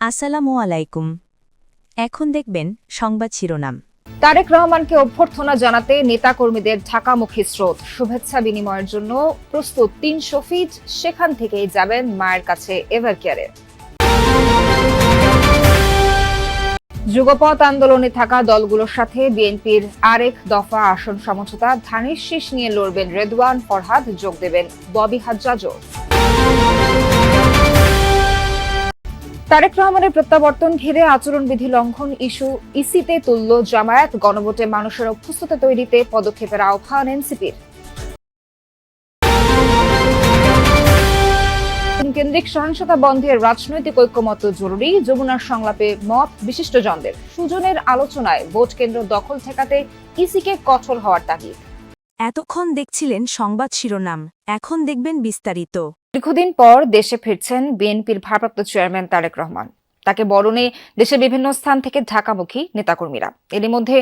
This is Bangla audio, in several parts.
আসসালামু আলাইকুম। এখন দেখবেন সংবাদ শিরোনাম। তারেক রহমানকে অভ্যর্থনা জানাতে নেতাকর্মীদের ঢাকামুখী স্রোত, শুভেচ্ছা বিনিময়ের জন্য প্রস্তুত ৩০০ ফিট, সেখান থেকেই যাবেন মায়ের কাছে এভারকেয়ারে। যুগপৎ আন্দোলনে থাকা দলগুলোর সাথে বিএনপির আরেক দফা আসন সমঝোতা, ধানের শীষ নিয়ে লড়বেন রেদওয়ান ফরহাদ, যোগ দেবেন ববি হাজ্জাজও। তারেক রহমানের প্রত্যাবর্তন ঘিরে আচরণবিধি লঙ্ঘন ইস্যু ইসিতে তুলল জামায়াত, গণভোটে মানুষের অভ্যস্ততা তৈরিতে পদক্ষেপের আহ্বান এনসিপির। কেন্দ্রিক সহিংসতা বন্ধে রাজনৈতিক ঐক্যমত্য জরুরি, যমুনার সংলাপে মত বিশিষ্টজনদের। সুজনের আলোচনায় ভোট কেন্দ্র দখল ঠেকাতে ইসিকে কঠোর হওয়ার তাগিদ। এতক্ষণ দেখছিলেন সংবাদ শিরোনাম, এখন দেখবেন বিস্তারিত। দীর্ঘদিন পর দেশে ফিরছেন বিএনপির ভারপ্রাপ্ত চেয়ারম্যান তারেক রহমান। তাকে বরণে দেশের বিভিন্ন স্থান থেকে ঢাকামুখী নেতাকর্মীরা। এরই মধ্যে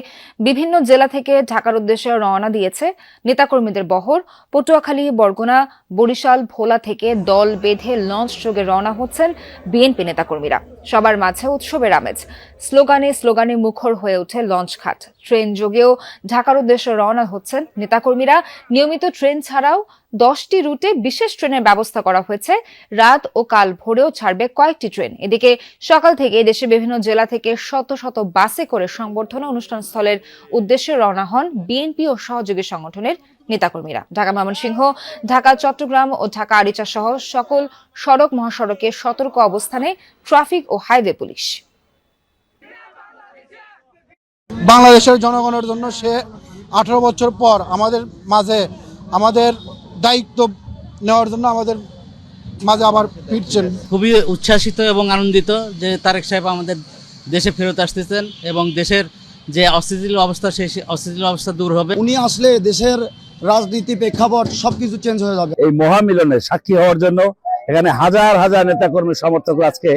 বিভিন্ন জেলা থেকে ঢাকার উদ্দেশ্যে রওনা দিয়েছে নেতাকর্মীদের বহর। পটুয়াখালী, বরগুনা, বরিশাল, ভোলা থেকে দল বেঁধে লঞ্চ যোগে রওনা হচ্ছেন বিএনপি নেতাকর্মীরা। সবার মাঝে উৎসবের আমেজ, স্লোগানে স্লোগানে মুখর হয়ে ওঠে লঞ্চঘাট। ট্রেন যোগেও ঢাকার উদ্দেশ্যে রওনা হচ্ছেন নেতাকর্মীরা। নিয়মিত ট্রেন ছাড়াও 10টি রুটে বিশেষ ট্রেনের ব্যবস্থা করা হয়েছে। রাত ও কাল ভোরেও ছাড়বে কয়েকটি ট্রেন। এদিকে সকাল থেকে দেশের বিভিন্ন জেলা থেকে শত শত বাসে করে সংবর্ধনা অনুষ্ঠানস্থলের উদ্দেশ্যে রওনা হন বিএনপি ও সহযোগী সংগঠনের নেতাকর্মীরা। ঢাকা ময়মনসিংহ, ঢাকা চট্টগ্রাম ও ঢাকা আরিচা সহ সকল সড়ক মহাসড়কে সতর্ক অবস্থানে ট্রাফিক ও হাইওয়ে পুলিশ। বাংলাদেশের জনগণের জন্য সে 18 বছর পর আমাদের মাঝে আমাদের দায়িত্ব নেওয়ার জন্য আমাদের মাঝে আবার ফিরছেন। খুবই উচ্ছ্বাসিত এবং আনন্দিত যে তারেক সাহেব আমাদের দেশে ফেরত আসতেছেন এবং দেশের যে অস্থিতিশীল অবস্থা সেই অস্থিতিশীল অবস্থা দূর হবে। উনি আসলে দেশের রাজনীতি প্রেক্ষাপট সবকিছু চেঞ্জ হয়ে যাবে। এই মহামিলনে সাক্ষী হওয়ার জন্য এখানে হাজার হাজার নেতাকর্মী সমর্থক আজকে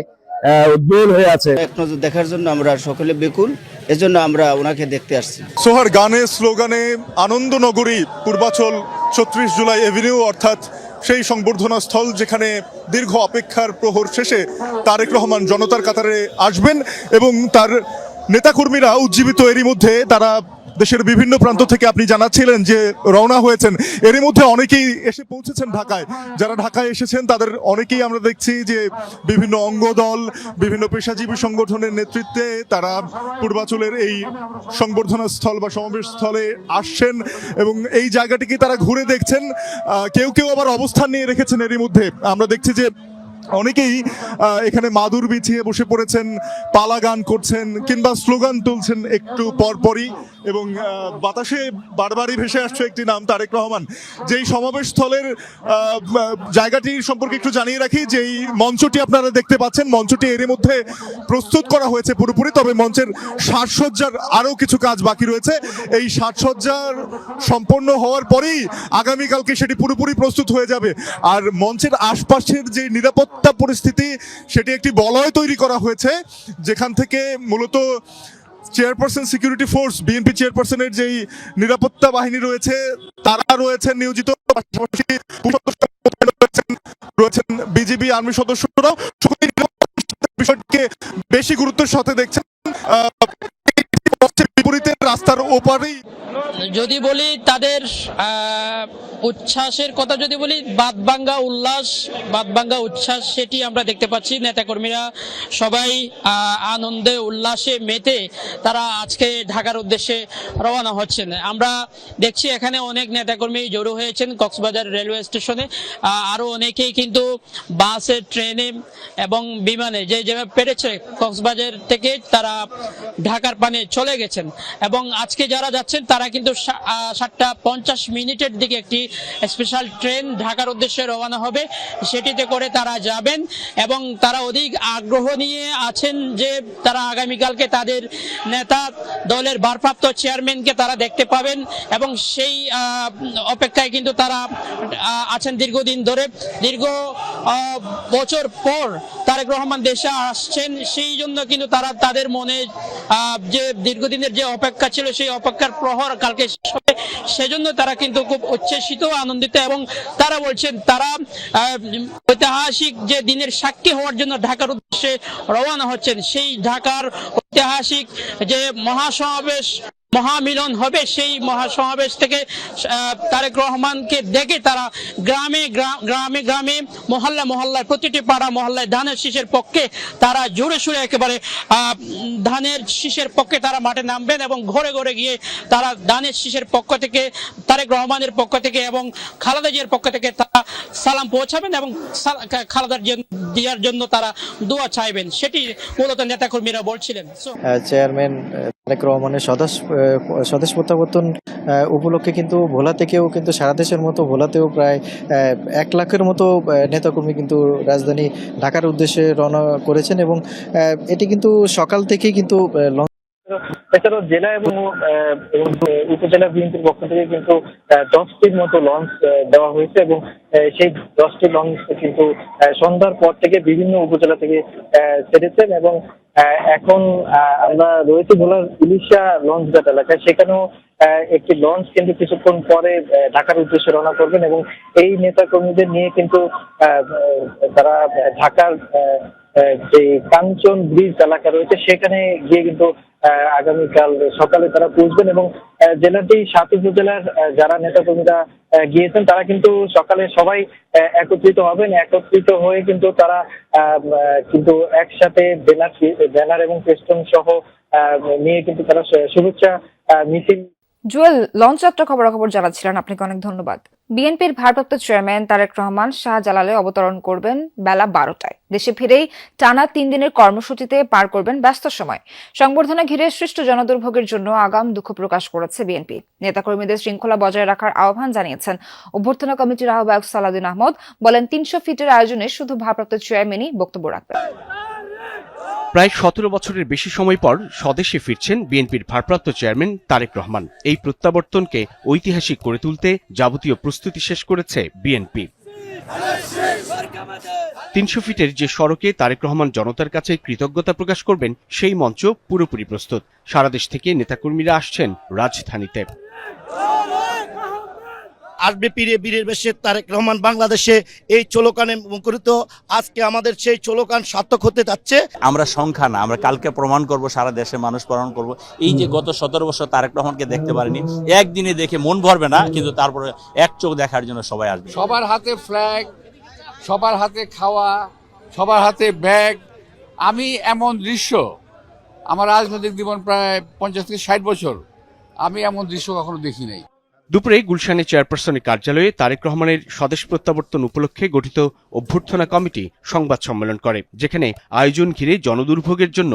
উদ্বেল হয়ে আছে। এক নজর দেখার জন্য আমরা সকলে বেকুল, এজন্য আমরা ওনাকে দেখতে আসছি। সোহার গানে স্লোগানে আনন্দনগরী পূর্বাচল 36 জুলাই এভিনিউ, অর্থাৎ সেই সংবর্ধনা স্থল যেখানে দীর্ঘ অপেক্ষার প্রহর শেষে তারেক রহমান জনতার কাতারে আসবেন এবং তার নেতাকর্মীরা উজ্জীবিত। এরই মধ্যে তারা দেশের বিভিন্ন প্রান্ত থেকে, আপনি জানাচ্ছিলেন যে রওনা হয়েছেন, এরই মধ্যে অনেকেই এসে পৌঁছেছেন ঢাকায়। যারা ঢাকায় এসেছেন তাদের অনেকেই আমরা দেখছি যে বিভিন্ন অঙ্গদল, বিভিন্ন পেশাজীবী সংগঠনের নেতৃত্বে তারা পূর্বাচলের এই সংবর্ধনা স্থল বা সমাবেশ স্থলে আসছেন এবং এই জায়গাটিকে তারা ঘুরে দেখছেন। কেউ কেউ আবার অবস্থান নিয়ে রেখেছেন। এরই মধ্যে আমরা দেখছি যে অনেকেই এখানে মাদুর বিছিয়ে বসে পড়েছেন, পালা গান করছেন কিংবা স্লোগান তুলছেন একটু পরপরই, এবং বাতাসে বারবারই ভেসে আসছে একটি নাম, তারেক রহমান। যেই সমাবেশ স্থলের জায়গাটি সম্পর্কে একটু জানিয়ে রাখি যে এই মঞ্চটি আপনারা দেখতে পাচ্ছেন, মঞ্চটি এরই মধ্যে প্রস্তুত করা হয়েছে পুরোপুরি, তবে মঞ্চের সাজসজ্জার আরও কিছু কাজ বাকি রয়েছে। এই সাজসজ্জার সম্পন্ন হওয়ার পরেই আগামীকালকে সেটি পুরোপুরি প্রস্তুত হয়ে যাবে। আর মঞ্চের আশপাশের যে নিরাপত্তা পরিস্থিতি, সেটি একটি বলয় তৈরি করা হয়েছে, যেখান থেকে মূলত চেয়ারপারসন সিকিউরিটি ফোর্স, বিএনপি চেয়ারপারসনের যেই নিরাপত্তা বাহিনী রয়েছে তারা রয়েছেন নিয়োজিত, পাশাপাশি রয়েছেন বিজিবি আর্মি সদস্যরাও। বিষয়টিকে বেশি গুরুত্বের সাথে দেখছেন। বিপরীতে রাস্তার ওপারেই যদি বলি তাদের উচ্ছ্বাসের কথা, যদি বলি বাদভাঙ্গা উল্লাস, বাদভাঙ্গা উচ্ছ্বাস, সেটি আমরা দেখতে পাচ্ছি। নেতাকর্মীরা সবাই আনন্দে উল্লাসে মেতে তারা আজকে ঢাকার উদ্দেশ্যে রওনা হচ্ছেন। আমরা দেখছি এখানে অনেক নেতাকর্মী জড়ো হয়েছেন কক্সবাজার রেলওয়ে স্টেশনে। আরও অনেকেই কিন্তু বাসে, ট্রেনে এবং বিমানে যে যেভাবে পেরেছে কক্সবাজার থেকে তারা ঢাকার পানে চলে গেছেন। এবং আজকে যারা যাচ্ছেন তারা কিন্তু 7:50 দিকে একটি স্পেশাল ট্রেন ঢাকার উদ্দেশ্যে রওনা হবে, সেটিতে করে তারা যাবেন এবং তারা অধিক আগ্রহ নিয়ে আছেন যে তারা আগামীকালকে তাদের নেতা, দলের ভারপ্রাপ্ত চেয়ারম্যানকে তারা দেখতে পাবেন এবং সেই অপেক্ষায় কিন্তু তারা আছেন দীর্ঘদিন ধরে। দীর্ঘ বছর পর তারেক রহমান দেশে আসছেন, সেই জন্য কিন্তু তারা তাদের মনে যে দীর্ঘদিনের যে অপেক্ষা ছিল সেই অপেক্ষার প্রহর কালকে শেষ হবে, সেজন্য তারা কিন্তু খুব উচ্ছ্বসিত আনন্দিত এবং তারা বলছেন তারা ঐতিহাসিক যে দিনের সাক্ষী হওয়ার জন্য ঢাকার উদ্দেশ্যে রওনা হচ্ছেন। সেই ঢাকার ঐতিহাসিক যে মহাসমাবেশ মহামিলন হবে, সেই মহাসমাবেশ থেকে তারেক রহমানকে দেখে তারা গ্রামে গ্রামে মহল্লায় প্রতিটি পাড়া মহল্লায় ধানের শীষের পক্ষে তারা জোরে সোরে একেবারে ধানের শীষের পক্ষে তারা মাঠে নামবেন এবং ঘরে ঘরে গিয়ে তারা ধানের শীষের পক্ষ থেকে তারেক রহমানের পক্ষ থেকে এবং খালেদা জিয়ার পক্ষ থেকে তারা সালাম পৌঁছাবেন এবং খালেদা জিয়ার জন্য তারা দোয়া চাইবেন, সেটি মূলত নেতাকর্মীরা বলছিলেন। চেয়ারম্যান তারেক রহমানের স্বদেশ প্রত্যাবর্তন উপলক্ষে কিন্তু ভোলা থেকেও কিন্তু সারা দেশের মতো ভোলাতেও প্রায় 1 লাখের মতো নেতাকর্মী কিন্তু রাজধানী ঢাকার উদ্দেশ্যে রওনা করেছেন এবং এটি কিন্তু সকাল থেকেই কিন্তু এছাড়াও জেলা এবং উপজেলা বিএনপির পক্ষ থেকে কিন্তু 10টির মতো লঞ্চ দেওয়া হয়েছে এবং সেই 10টি লঞ্চ কিন্তু সন্ধ্যার পর থেকে বিভিন্ন উপজেলা থেকে ছেড়েছেন এবং এখন আমরা রয়েছে ভোলার ইলিশা লঞ্চঘাট এলাকায়, সেখানেও একটি লঞ্চ কিন্তু কিছুক্ষণ পরে ঢাকার উদ্দেশ্যে রওনা করবেন এবং এই নেতা কর্মীদের নিয়ে কিন্তু তারা ঢাকার যে কাঞ্চন ব্রিজ এলাকা রয়েছে সেখানে গিয়ে কিন্তু আগামীকাল সকালে তারা পৌঁছবেন এবং জেলাটি 7 উপজেলার যারা নেতাকর্মীরা গিয়েছেন তারা কিন্তু সকালে সবাই একত্রিত হবেন। একত্রিত হয়ে কিন্তু তারা কিন্তু একসাথে ব্যানার এবং ফেস্টুন সহ নিয়ে কিন্তু তারা শুভেচ্ছা মিছিল। জুয়েল, লঞ্চ যাত্রা খবরাখবর জানাচ্ছিলেন, আপনাকে অনেক ধন্যবাদ। বিএনপির ভারপ্রাপ্ত চেয়ারম্যান তারেক রহমান শাহজালালে অবতরণ করবেন বেলা 12টায়। দেশে ফিরেই টানা 3 দিনের কর্মসূচিতে পার করবেন ব্যস্ত সময়। সংবর্ধনা ঘিরে সৃষ্ট জনদুর্ভোগের জন্য আগাম দুঃখ প্রকাশ করেছে বিএনপি। নেতাকর্মীদের শৃঙ্খলা বজায় রাখার আহ্বান জানিয়েছেন অভ্যর্থনা কমিটির আহ্বায়ক সালাউদ্দিন আহমদ। বলেন 300 ফিটের আয়োজনে শুধু ভারপ্রাপ্ত চেয়ারম্যানই বক্তব্য রাখবেন। প্রায় 17 বছরের বেশি সময় পর স্বদেশে ফিরছেন বিএনপির ভারপ্রাপ্ত চেয়ারম্যান তারেক রহমান। এই প্রত্যাবর্তনকে ঐতিহাসিক করে তুলতে যাবতীয় প্রস্তুতি শেষ করেছে বিএনপি। 300 ফিটের যে সড়কে তারেক রহমান জনতার কাছে কৃতজ্ঞতা প্রকাশ করবেন, সেই মঞ্চ পুরোপুরি প্রস্তুত। সারা দেশ থেকে নেতাকর্মীরা আসছেন রাজধানীতে। আসবে পীরে বীরের বেশে তারেক রহমান বাংলাদেশে, এই চোলোকানে মুখরিত। আজকে আমাদের সেই চোলোকান সার্থক হতে যাচ্ছে। আমরা সংখ্যা না, আমরা কালকে প্রমাণ করব, সারা দেশে মানুষ প্রমাণ করব। এই যে গত 17 বছর তারেক রহমানকে দেখতে পারিনি, একদিনে দেখে মন ভরবে না, কিন্তু তারপরে এক চোখ দেখার জন্য সবাই আসবে। সবার হাতে ফ্ল্যাগ, সবার হাতে খাওয়া, সবার হাতে ব্যাগ। আমি এমন দৃশ্য, আমার রাজনৈতিক জীবন প্রায় 50 থেকে 60 বছর, আমি এমন দৃশ্য কখনো দেখি নাই। দুপুরে গুলশানে চেয়ারপারসনের কার্যালয়ে তারেক রহমানের স্বদেশ প্রত্যাবর্তন উপলক্ষে গঠিত অভ্যর্থনা কমিটি সংবাদ সম্মেলন করে, যেখানে আয়োজন ঘিরে জনদুর্ভোগের জন্য